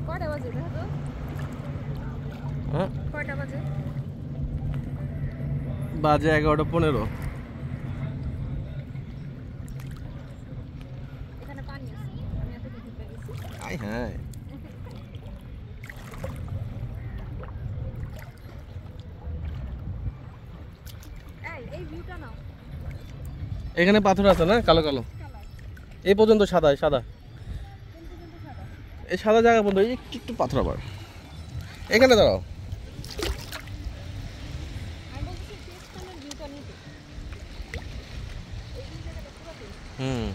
কয়টা বাজে দেখো তো? হ্যাঁ কয়টা বাজে? বাজে 11:15। এখানে পানি আছে, আমি এত কিছু পেয়ে গেছি। আই হ্যাঁ এই ভিউটা নাও। এখানে পাথর আছে না কালো কালো, এই পর্যন্ত সাদা সাদা, এই সাদা জায়গা পর্যন্ত একটু একটু পাথর আবার। এখানে দাঁড়াও। আমি বলছি ভিউটা নিতে। এই জায়গাটা পুরো হুম